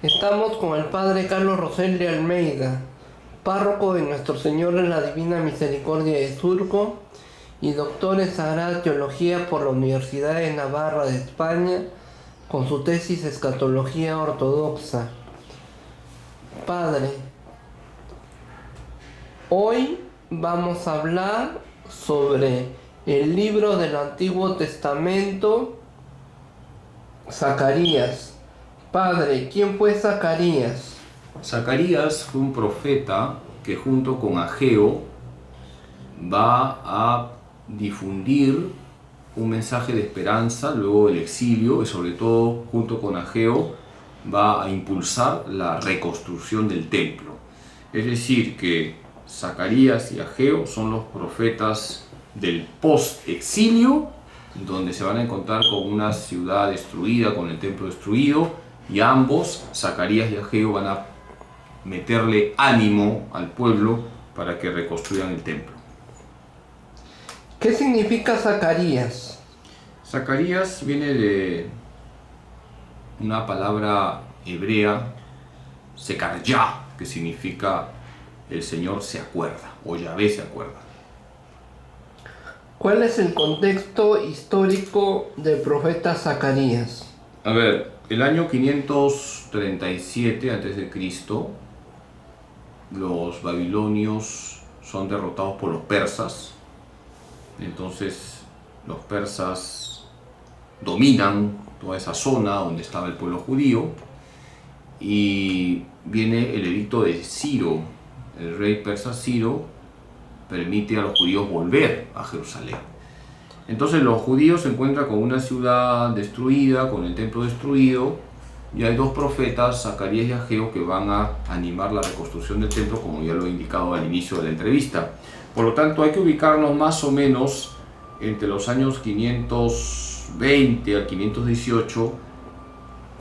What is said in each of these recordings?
Estamos con el Padre Carlos Rosel de Almeida, párroco de Nuestro Señor de la Divina Misericordia de Surco y doctor en Sagrada Teología por la Universidad de Navarra de España, con su tesis Escatología Ortodoxa. Padre, hoy vamos a hablar sobre el libro del Antiguo Testamento, Zacarías. Padre, ¿quién fue Zacarías? Zacarías fue un profeta que junto con Ageo va a difundir un mensaje de esperanza luego del exilio y sobre todo junto con Ageo va a impulsar la reconstrucción del templo. Es decir, que Zacarías y Ageo son los profetas del post-exilio, donde se van a encontrar con una ciudad destruida, con el templo destruido, y ambos, Zacarías y Ageo, van a meterle ánimo al pueblo para que reconstruyan el templo. ¿Qué significa Zacarías? Zacarías viene de una palabra hebrea, Sekarya, que significa el Señor se acuerda, o Yahvé se acuerda. ¿Cuál es el contexto histórico del profeta Zacarías? A ver, el año 537 a.C., los babilonios son derrotados por los persas. Entonces los persas dominan toda esa zona donde estaba el pueblo judío y viene el edicto de Ciro. El rey persa Ciro permite a los judíos volver a Jerusalén. Entonces los judíos se encuentran con una ciudad destruida, con el templo destruido, y hay dos profetas, Zacarías y Ageo, que van a animar la reconstrucción del templo, como ya lo he indicado al inicio de la entrevista. Por lo tanto, hay que ubicarnos más o menos entre los años 520 al 518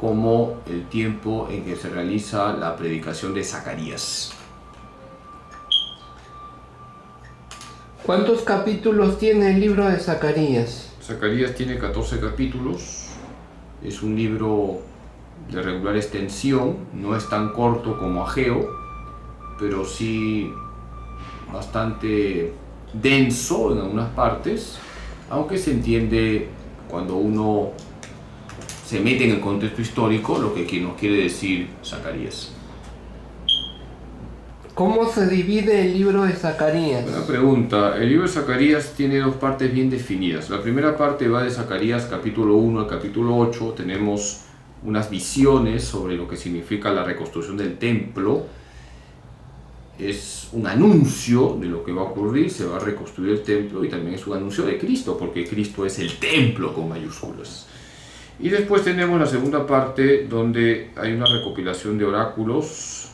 como el tiempo en que se realiza la predicación de Zacarías. ¿Cuántos capítulos tiene el libro de Zacarías? Zacarías tiene 14 capítulos, es un libro de regular extensión, no es tan corto como Ageo, pero sí bastante denso en algunas partes, aunque se entiende cuando uno se mete en el contexto histórico lo que nos quiere decir Zacarías. ¿Cómo se divide el libro de Zacarías? Buena pregunta. El libro de Zacarías tiene dos partes bien definidas. La primera parte va de Zacarías capítulo 1 al capítulo 8. Tenemos unas visiones sobre lo que significa la reconstrucción del templo. Es un anuncio de lo que va a ocurrir, se va a reconstruir el templo, y también es un anuncio de Cristo, porque Cristo es el templo con mayúsculas. Y después tenemos la segunda parte donde hay una recopilación de oráculos.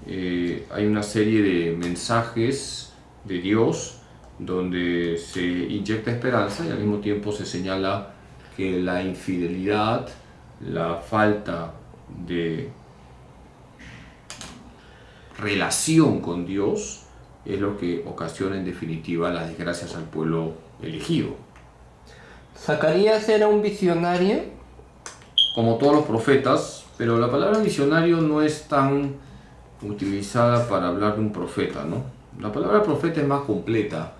Hay una serie de mensajes de Dios donde se inyecta esperanza y al mismo tiempo se señala que la infidelidad, la falta de relación con Dios es lo que ocasiona en definitiva las desgracias al pueblo elegido. ¿Zacarías era un visionario? Como todos los profetas, pero la palabra visionario no es tan utilizada para hablar de un profeta, ¿no? La palabra profeta es más completa.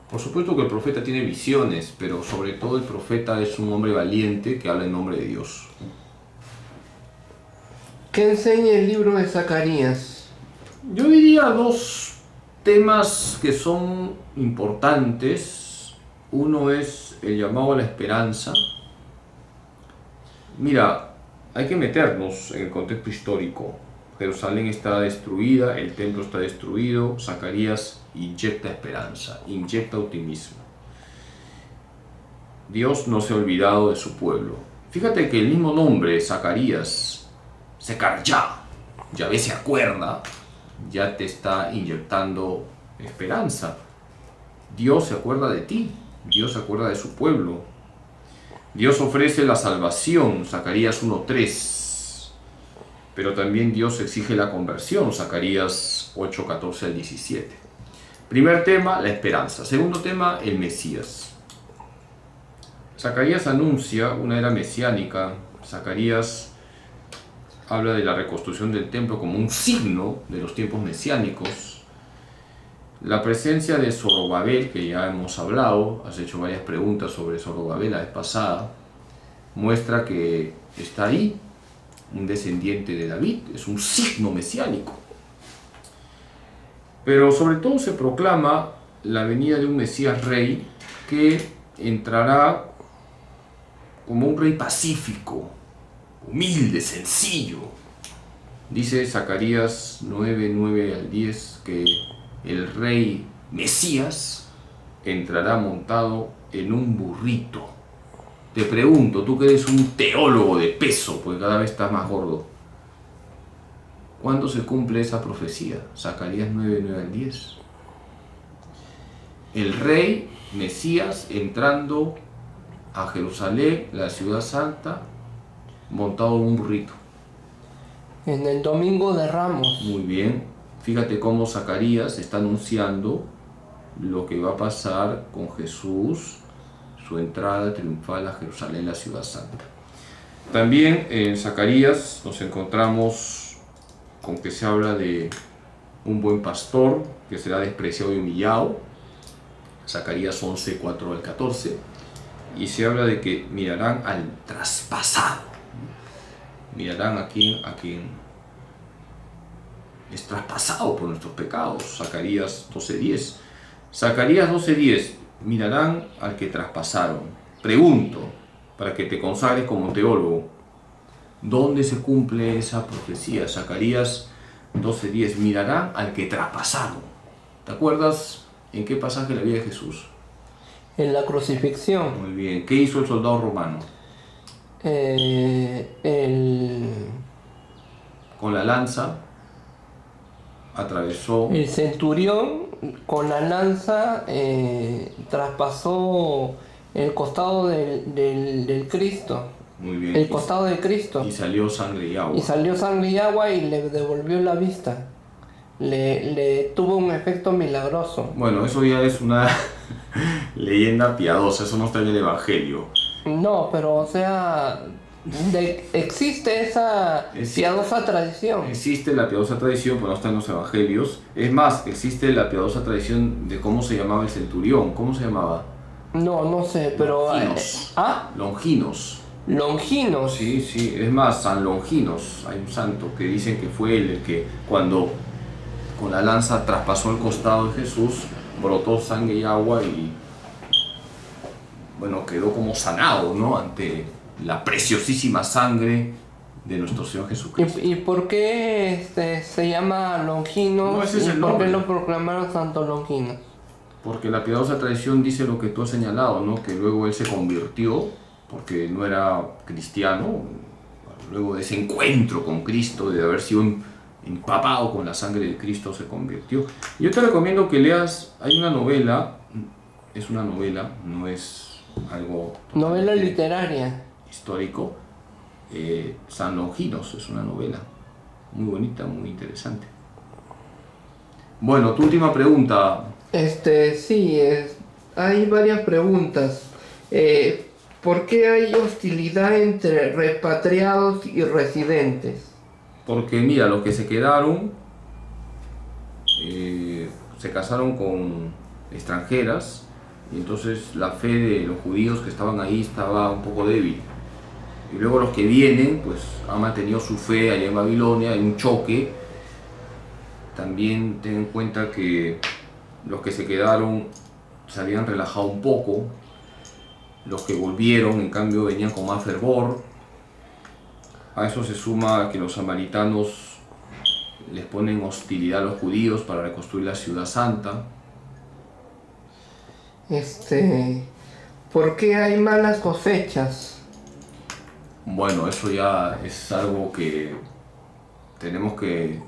Por supuesto que el profeta tiene visiones, pero sobre todo el profeta es un hombre valiente que habla en nombre de Dios. ¿Qué enseña el libro de Zacarías? Yo diría dos temas que son importantes. Uno es el llamado a la esperanza. Mira, hay que meternos en el contexto histórico. Jerusalén está destruida, el templo está destruido. Zacarías inyecta esperanza, inyecta optimismo. Dios no se ha olvidado de su pueblo. Fíjate que el mismo nombre, Zacarías, Sekarya, Yahvé se acuerda, ya te está inyectando esperanza. Dios se acuerda de ti, Dios se acuerda de su pueblo. Dios ofrece la salvación, Zacarías 1:3. Pero también Dios exige la conversión, Zacarías 8:14 al 17. Primer tema, la esperanza. Segundo tema, el Mesías. Zacarías anuncia una era mesiánica. Zacarías habla de la reconstrucción del templo como un signo de los tiempos mesiánicos. La presencia de Zorobabel, que ya hemos hablado, has hecho varias preguntas sobre Zorobabel la vez pasada, muestra que está ahí, un descendiente de David, es un signo mesiánico. Pero sobre todo se proclama la venida de un Mesías rey que entrará como un rey pacífico, humilde, sencillo. Dice Zacarías 9, al 10 que el rey Mesías entrará montado en un burrito. Te pregunto, tú que eres un teólogo de peso, pues cada vez estás más gordo, ¿cuándo se cumple esa profecía? Zacarías 9, al 10. El rey Mesías entrando a Jerusalén, la ciudad santa, montado en un burrito. En el Domingo de Ramos. Muy bien. Fíjate cómo Zacarías está anunciando lo que va a pasar con Jesús, su entrada triunfal a Jerusalén, la ciudad santa. También en Zacarías nos encontramos con que se habla de un buen pastor que será despreciado y humillado. Zacarías 11, 4 al 14. Y se habla de que mirarán al traspasado. Mirarán a quien es traspasado por nuestros pecados. Zacarías 12:10. Zacarías 12:10. Mirarán al que traspasaron. Pregunto, para que te consagres como teólogo, ¿dónde se cumple esa profecía? Zacarías 12:10. Mirarán al que traspasaron. ¿Te acuerdas en qué pasaje de la vida de Jesús? En la crucifixión. Muy bien. ¿Qué hizo el soldado romano? Con la lanza atravesó. El centurión con la lanza traspasó el costado del Cristo. Muy bien. El costado de Cristo. Y salió sangre y agua. Y salió sangre y agua y le devolvió la vista. Le tuvo un efecto milagroso. Bueno, eso ya es una leyenda piadosa, eso no está en el Evangelio. No, pero o sea, existe esa piadosa tradición. Existe la piadosa tradición, pero no está en los Evangelios. Es más, existe la piadosa tradición de cómo se llamaba el centurión. ¿Cómo se llamaba? No sé, pero... Longinos. Longinos. Longinos. Sí, es más, San Longinos. Hay un santo que dicen que fue él el que cuando con la lanza traspasó el costado de Jesús, brotó sangre y agua y bueno, quedó como sanado, ¿no? Ante la preciosísima sangre de nuestro Señor Jesucristo. ¿Y por qué se llama Longinos? No, ese es el ¿Y por nombre. qué lo proclamaron Santo Longinos? Porque la piadosa tradición dice lo que tú has señalado, ¿no? Que luego él se convirtió, porque no era cristiano, luego de ese encuentro con Cristo, de haber sido empapado con la sangre de Cristo, se convirtió. Yo te recomiendo que leas, hay una novela, es una novela, no es algo... Novela literaria. Histórico, San Longinos, es una novela muy bonita, muy interesante. Bueno, tu última pregunta. Sí, hay varias preguntas. ¿Por qué hay hostilidad entre repatriados y residentes? Porque mira, los que se quedaron se casaron con extranjeras y entonces la fe de los judíos que estaban ahí estaba un poco débil. Y luego los que vienen, pues han mantenido su fe allá en Babilonia, hay un choque. También ten en cuenta que los que se quedaron se habían relajado un poco. Los que volvieron, en cambio, venían con más fervor. A eso se suma que los samaritanos les ponen hostilidad a los judíos para reconstruir la ciudad santa. ¿Por qué hay malas cosechas? Bueno, eso ya es algo que tenemos que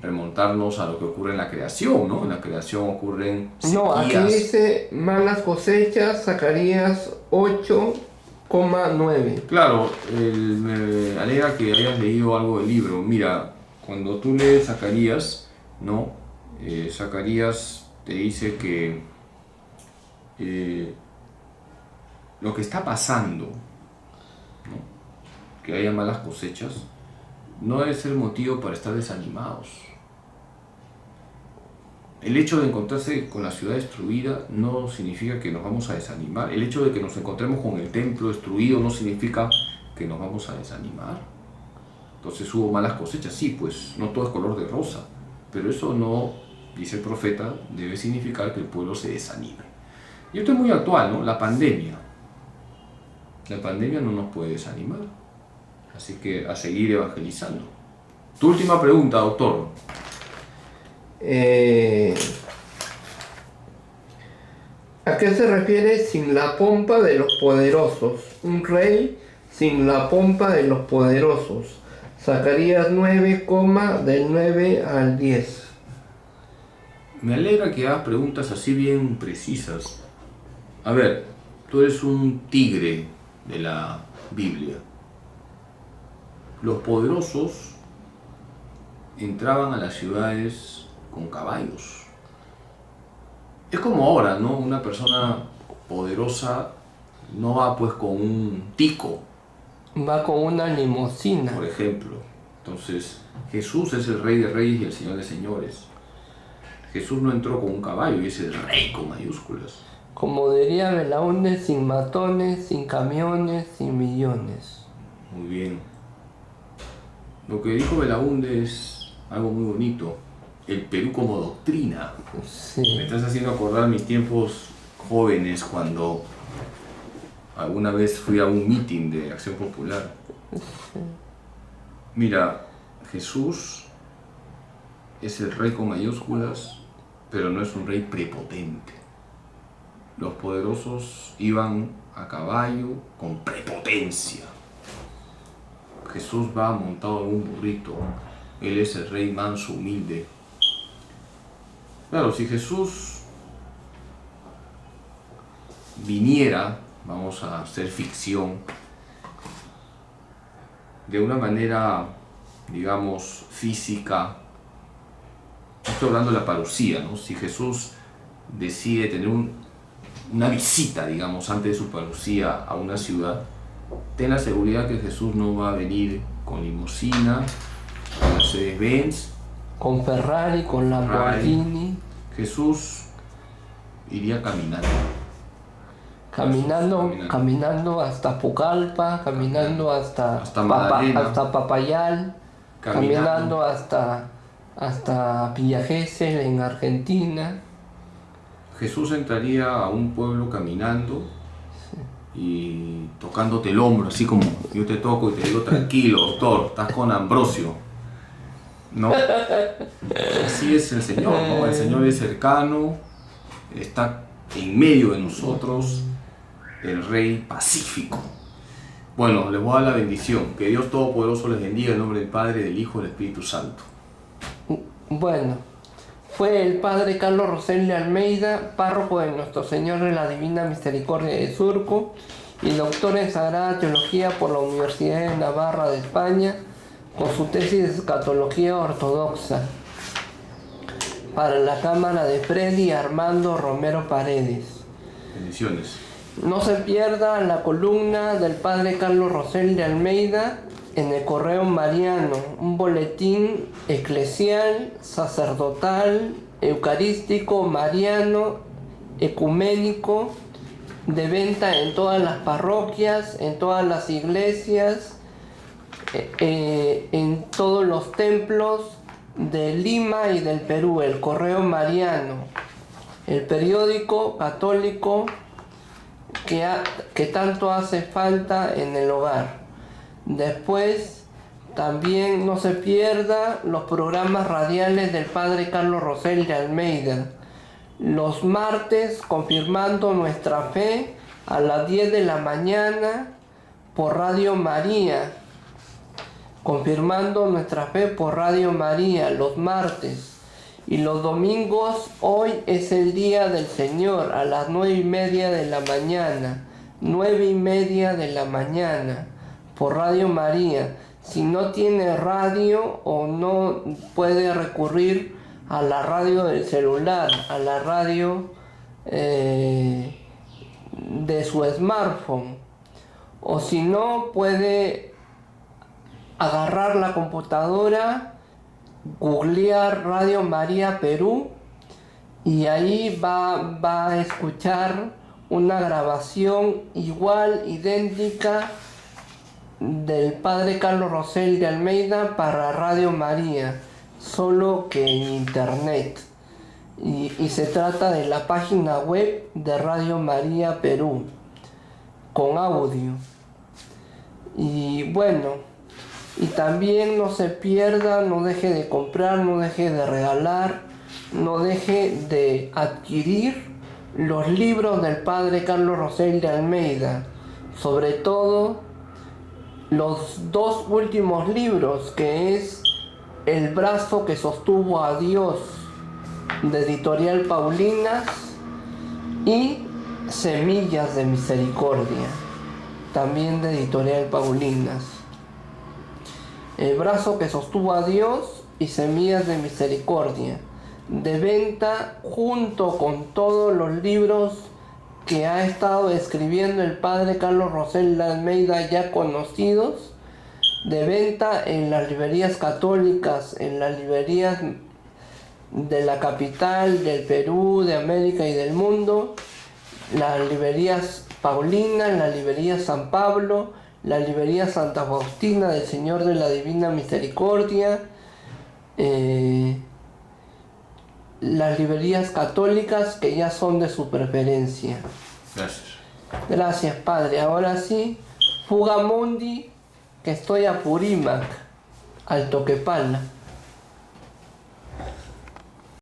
remontarnos a lo que ocurre en la creación, ¿no? En la creación ocurren sequías. No, aquí dice malas cosechas, Zacarías 8,9. Claro, me alegra que hayas leído algo del libro. Mira, cuando tú lees Zacarías, ¿no? Zacarías te dice que lo que está pasando, ¿no? Que haya malas cosechas, no es el motivo para estar desanimados. El hecho de encontrarse con la ciudad destruida no significa que nos vamos a desanimar. El hecho de que nos encontremos con el templo destruido no significa que nos vamos a desanimar. Entonces hubo malas cosechas, sí, pues no todo es color de rosa, pero eso no, dice el profeta, debe significar que el pueblo se desanime. Y esto es muy actual, ¿no? La pandemia. La pandemia no nos puede desanimar, así que a seguir evangelizando. Tu última pregunta, doctor. ¿A qué se refiere sin la pompa de los poderosos? Un rey sin la pompa de los poderosos. Zacarías 9, del 9 al 10. Me alegra que hagas preguntas así bien precisas. A ver, tú eres un tigre de la Biblia. Los poderosos entraban a las ciudades con caballos. Es como ahora, ¿no? Una persona poderosa no va pues con un tico, Va con una limusina. por ejemplo. Entonces, Jesús es el Rey de Reyes y el Señor de Señores. Jesús no entró con un caballo y es el Rey con mayúsculas. Como diría Belaúnde, sin matones, sin camiones, sin millones. Muy bien. Lo que dijo Belaúnde es algo muy bonito. El Perú como doctrina. Sí. Me estás haciendo acordar mis tiempos jóvenes cuando alguna vez fui a un meeting de Acción Popular. Mira, Jesús es el Rey con mayúsculas, pero no es un rey prepotente. Los poderosos iban a caballo con prepotencia. Jesús va montado en un burrito. Él es el rey manso, humilde. Claro, si Jesús viniera, vamos a hacer ficción, de una manera, digamos, física, estoy hablando de la parucía, ¿no? Si Jesús decide tener una visita, digamos, antes de su parucía a una ciudad, ten la seguridad que Jesús no va a venir con limusina, con Mercedes-Benz, Con Ferrari, con Lamborghini. Jesús iría caminando. Caminando hasta Pucallpa, caminando hasta Magdalena, hasta Papayal, caminando hasta Villa Gesell en Argentina. Jesús entraría a un pueblo caminando y tocándote el hombro, así como yo te toco y te digo, tranquilo, doctor, estás con Ambrosio. ¿No? Así es el Señor, ¿no? El Señor es cercano, está en medio de nosotros, el Rey pacífico. Bueno, les voy a dar la bendición. Que Dios Todopoderoso les bendiga en nombre del Padre, del Hijo y del Espíritu Santo. Bueno, fue el padre Carlos Roseli Almeida, párroco de Nuestro Señor de la Divina Misericordia de Surco y doctor en Sagrada Teología por la Universidad de Navarra de España, con su tesis de Escatología Ortodoxa para la Cámara de Freddy Armando Romero Paredes. Bendiciones. No se pierda la columna del padre Carlos Roseli de Almeida en el Correo Mariano, un boletín eclesial, sacerdotal, eucarístico, mariano, ecuménico, de venta en todas las parroquias, en todas las iglesias, en todos los templos de Lima y del Perú. El Correo Mariano, el periódico católico que tanto hace falta en el hogar. Después también no se pierda los programas radiales del padre Carlos Roseli de Almeida. Los martes, confirmando nuestra fe, a las 10 de la mañana por Radio María. Confirmando nuestra fe por Radio María los martes. Y los domingos, hoy es el día del Señor, a las 9:30 de la mañana. 9:30 de la mañana por Radio María. Si no tiene radio o no puede recurrir a la radio del celular, a la radio de su smartphone, o si no puede agarrar la computadora, googlear Radio María Perú y ahí va a escuchar una grabación igual, idéntica del padre Carlos Rosell de Almeida para Radio María, solo que en internet. Y se trata de la página web de Radio María Perú, con audio. Y bueno, y también no se pierda, no deje de comprar, no deje de regalar, no deje de adquirir los libros del padre Carlos Rosell de Almeida, sobre todo los dos últimos libros, que es El brazo que sostuvo a Dios, de Editorial Paulinas, y Semillas de Misericordia, también de Editorial Paulinas. El brazo que sostuvo a Dios y Semillas de Misericordia, de venta junto con todos los libros que ha estado escribiendo el padre Carlos Rosell de Almeida, ya conocidos, de venta en las librerías católicas, en las librerías de la capital, del Perú, de América y del mundo, las librerías Paulinas, la librería San Pablo, la librería Santa Faustina del Señor de la Divina Misericordia, las librerías católicas que ya son de su preferencia. Gracias. Gracias, Padre. Ahora sí, Fuga Mundi, que estoy a Purímac, Alto Quepala.